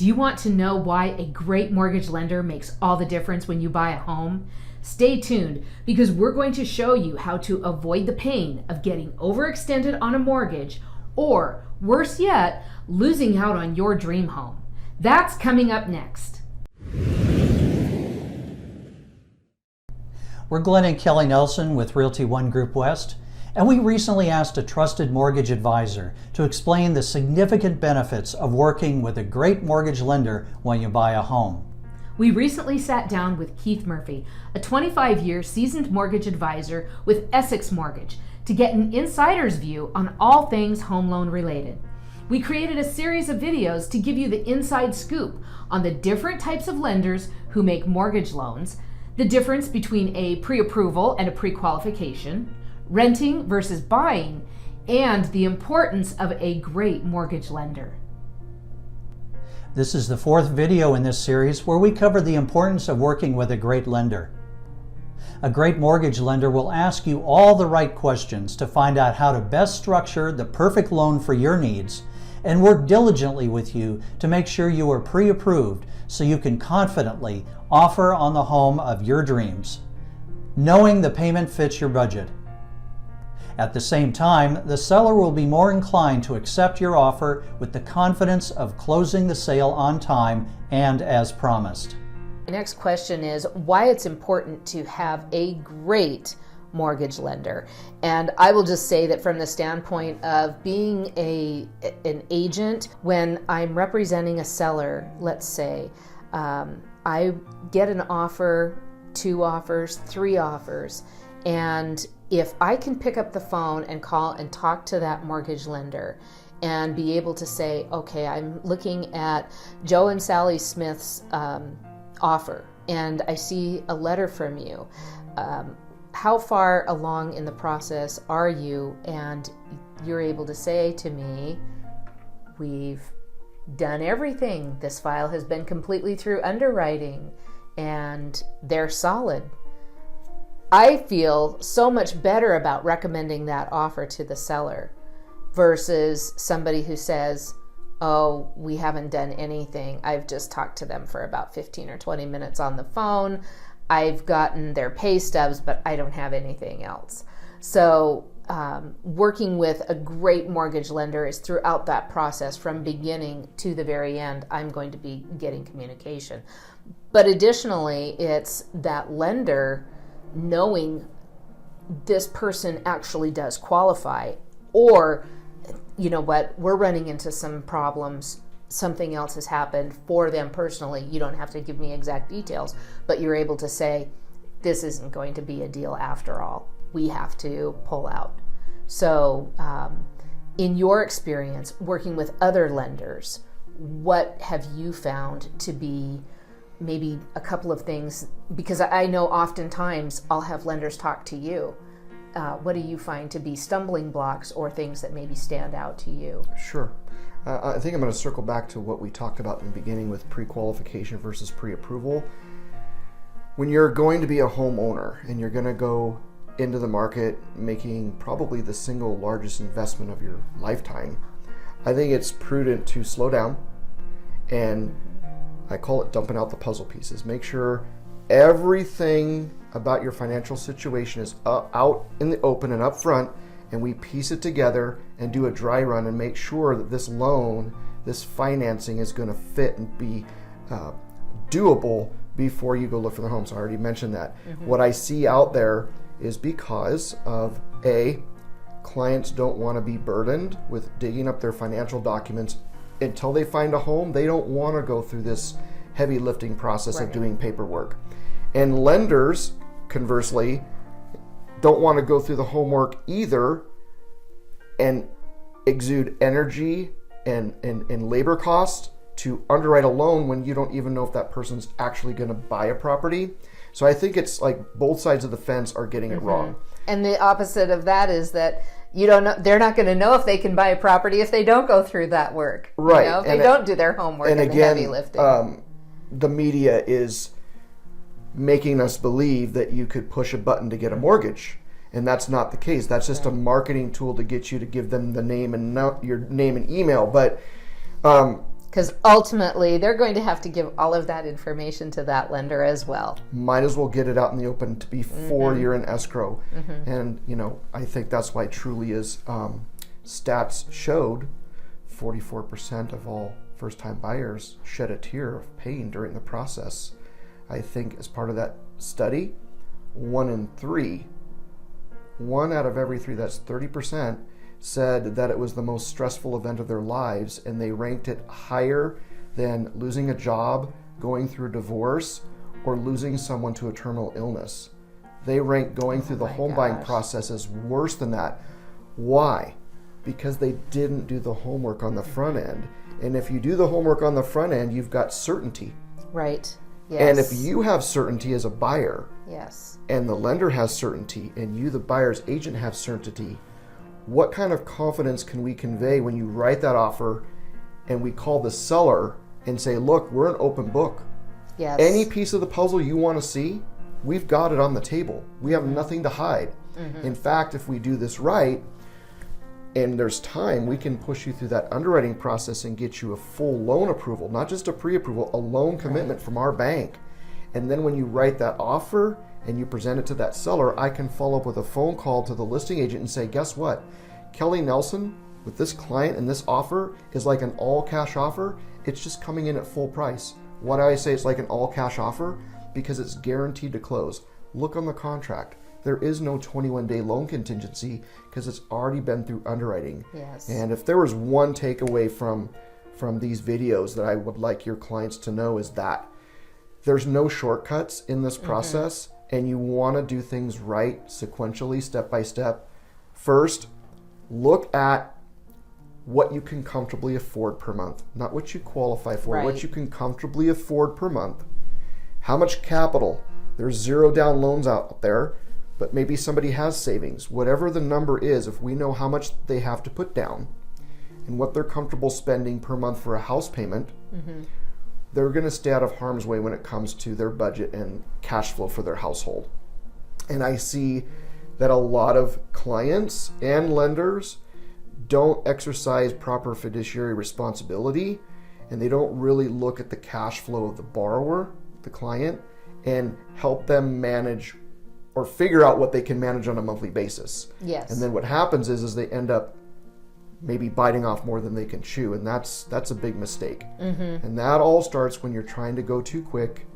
Do you want to know why a great mortgage lender makes all the difference when you buy a home? Stay tuned, because we're going to show you how to avoid the pain of getting overextended on a mortgage, or worse yet, losing out on your dream home. That's coming up next. We're Glen and Kelly Nelson with Realty ONE Group West, and we recently asked a trusted mortgage advisor to explain the significant benefits of working with a great mortgage lender when you buy a home. We recently sat down with Keith Murphy, a 25-year seasoned mortgage advisor with Essex Mortgage, to get an insider's view on all things home loan related. We created a series of videos to give you the inside scoop on the different types of lenders who make mortgage loans, the difference between a pre-approval and a pre-qualification, renting versus buying, and the importance of a great mortgage lender. This is the fourth video in this series where we cover the importance of working with a great lender. A great mortgage lender will ask you all the right questions to find out how to best structure the perfect loan for your needs and work diligently with you to make sure you are pre-approved so you can confidently offer on the home of your dreams, knowing the payment fits your budget. At the same time, the seller will be more inclined to accept your offer with the confidence of closing the sale on time and as promised. The next question is why it's important to have a great mortgage lender. And I will just say that from the standpoint of being an agent, when I'm representing a seller, let's say, I get an offer, 2 offers, 3 offers, and if I can pick up the phone and call and talk to that mortgage lender and be able to say, okay, I'm looking at Joe and Sally Smith's offer, and I see a letter from you. How far along in the process are you? And you're able to say to me, we've done everything. This file has been completely through underwriting, and they're solid. I feel so much better about recommending that offer to the seller versus somebody who says, oh, we haven't done anything. I've just talked to them for about 15 or 20 minutes on the phone. I've gotten their pay stubs, but I don't have anything else. So working with a great mortgage lender is throughout that process, from beginning to the very end, I'm going to be getting communication. But additionally, it's that lender knowing this person actually does qualify, or you know what, we're running into some problems, something else has happened for them personally. You don't have to give me exact details, but you're able to say, this isn't going to be a deal after all. We have to pull out. So in your experience working with other lenders, what have you found to be maybe a couple of things? Because I know oftentimes I'll have lenders talk to you. What do you find to be stumbling blocks or things that maybe stand out to you? Sure. I think I'm going to circle back to what we talked about in the beginning with pre-qualification versus pre-approval. When you're going to be a homeowner and you're going to go into the market making probably the single largest investment of your lifetime, I think it's prudent to slow down, and I call it dumping out the puzzle pieces. Make sure everything about your financial situation is out in the open and up front, and we piece it together and do a dry run and make sure that this loan, this financing is going to fit and be doable before you go look for the home. So I already mentioned that. Mm-hmm. What I see out there is because of clients don't want to be burdened with digging up their financial documents until they find a home. They don't want to go through this heavy lifting process of doing paperwork. And lenders, conversely, don't want to go through the homework either and exude energy and labor costs to underwrite a loan when you don't even know if that person's actually going to buy a property. So I think it's like both sides of the fence are getting it wrong. And the opposite of that is that you don't know, they're not going to know if they can buy a property if they don't go through that work. Right. You know, if they don't do their homework and the heavy lifting. The media is making us believe that you could push a button to get a mortgage. And that's not the case. That's just a marketing tool to get you to give them the name and your name and email. But Because ultimately, they're going to have to give all of that information to that lender as well. Might as well get it out in the open before you're in escrow. And, I think that's why truly is, stats showed 44% of all first-time buyers shed a tear of pain during the process. I think as part of that study, 1 out of every 3, that's 30%, said that it was the most stressful event of their lives, and they ranked it higher than losing a job, going through a divorce, or losing someone to a terminal illness. They ranked going through the home buying process as worse than that. Why? Because they didn't do the homework on the front end. And if you do the homework on the front end, you've got certainty. Right. Yes. And if you have certainty as a buyer, yes, and the lender has certainty, and you, the buyer's agent, have certainty, what kind of confidence can we convey when you write that offer and we call the seller and say, look, we're an open book. Yes. Any piece of the puzzle you want to see, we've got it on the table. We have nothing to hide. In fact, if we do this right, and there's time, we can push you through that underwriting process and get you a full loan approval, not just a pre-approval, a loan commitment from our bank. And then when you write that offer and you present it to that seller, I can follow up with a phone call to the listing agent and say, guess what? Kelly Nelson, with this client and this offer, is like an all-cash offer. It's just coming in at full price. Why do I say it's like an all-cash offer? Because it's guaranteed to close. Look on the contract. There is no 21-day loan contingency because it's already been through underwriting. Yes. And if there was one takeaway from these videos that I would like your clients to know is that there's no shortcuts in this process, and you want to do things right, sequentially, step by step. First, look at what you can comfortably afford per month, not what you qualify for, what you can comfortably afford per month. How much capital? There's 0 down loans out there, but maybe somebody has savings. Whatever the number is, if we know how much they have to put down and what they're comfortable spending per month for a house payment, they're going to stay out of harm's way when it comes to their budget and cash flow for their household. And I see that a lot of clients and lenders don't exercise proper fiduciary responsibility, and they don't really look at the cash flow of the borrower, the client, and help them manage or figure out what they can manage on a monthly basis. Yes. And then what happens is they end up maybe biting off more than they can chew, and that's a big mistake. And that all starts when you're trying to go too quick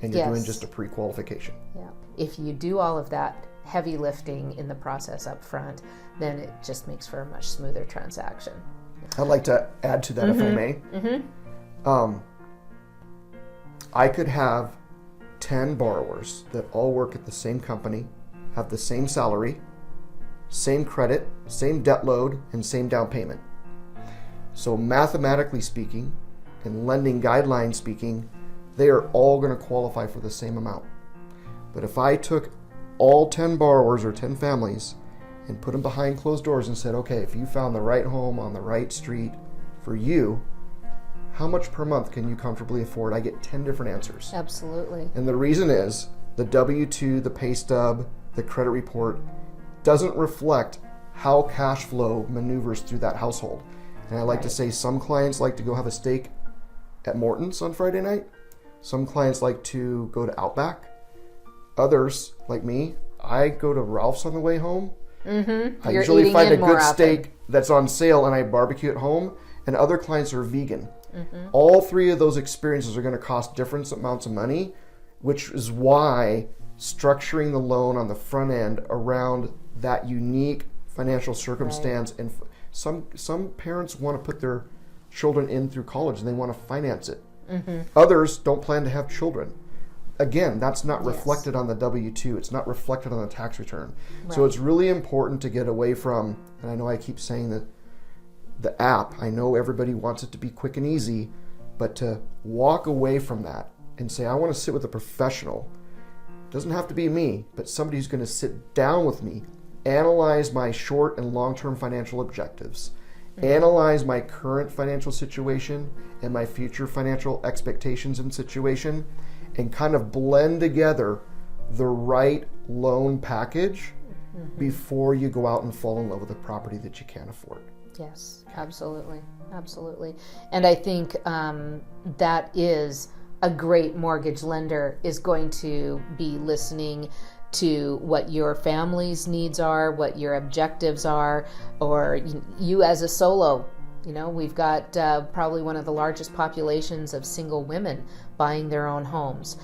and you're doing just a pre-qualification. Yeah. If you do all of that heavy lifting in the process up front, then it just makes for a much smoother transaction. I'd like to add to that, if I may. I could have 10 borrowers that all work at the same company, have the same salary, same credit, same debt load, and same down payment. So mathematically speaking, and lending guidelines speaking, they are all going to qualify for the same amount. But if I took all 10 borrowers or 10 families and put them behind closed doors and said, okay, if you found the right home on the right street for you, how much per month can you comfortably afford? I get 10 different answers. Absolutely. And the reason is the W-2, the pay stub, the credit report doesn't reflect how cash flow maneuvers through that household. And I like to say some clients like to go have a steak at Morton's on Friday night. Some clients like to go to Outback. Others, like me, I go to Ralph's on the way home. I usually find a good steak that's on sale and I barbecue at home. And other clients are vegan. All 3 of those experiences are going to cost different amounts of money, which is why structuring the loan on the front end around that unique financial circumstance. And some parents want to put their children in through college and they want to finance it. Others don't plan to have children. Again, that's not reflected on the W-2. It's not reflected on the tax return. So it's really important to get away from, and I know I keep saying that, the app. I know everybody wants it to be quick and easy, but to walk away from that and say, I want to sit with a professional. It doesn't have to be me, but somebody who's going to sit down with me, analyze my short and long-term financial objectives, analyze my current financial situation and my future financial expectations and situation, and kind of blend together the right loan package before you go out and fall in love with a property that you can't afford. Yes, absolutely. Absolutely. And I think that is a great mortgage lender is going to be listening to what your family's needs are, what your objectives are, or you as a solo. We've got probably one of the largest populations of single women buying their own homes.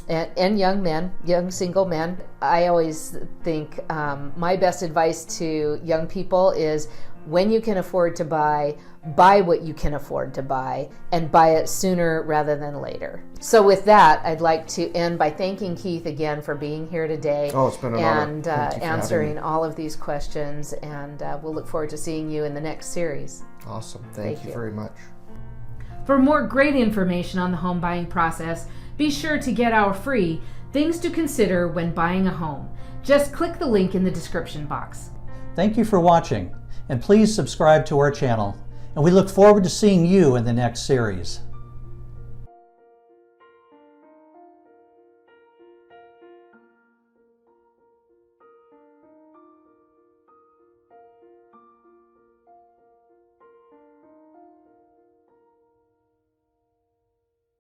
And young men, young single men. I always think my best advice to young people is when you can afford to buy what you can afford to buy, and buy it sooner rather than later. So with that, I'd like to end by thanking Keith again for being here today. Oh, it's been an honor. And answering all of these questions, and we'll look forward to seeing you in the next series. Awesome. Thank you very much. For more great information on the home buying process, be sure to get our free Things to Consider When Buying a Home. Just click the link in the description box. Thank you for watching, and please subscribe to our channel. And we look forward to seeing you in the next series.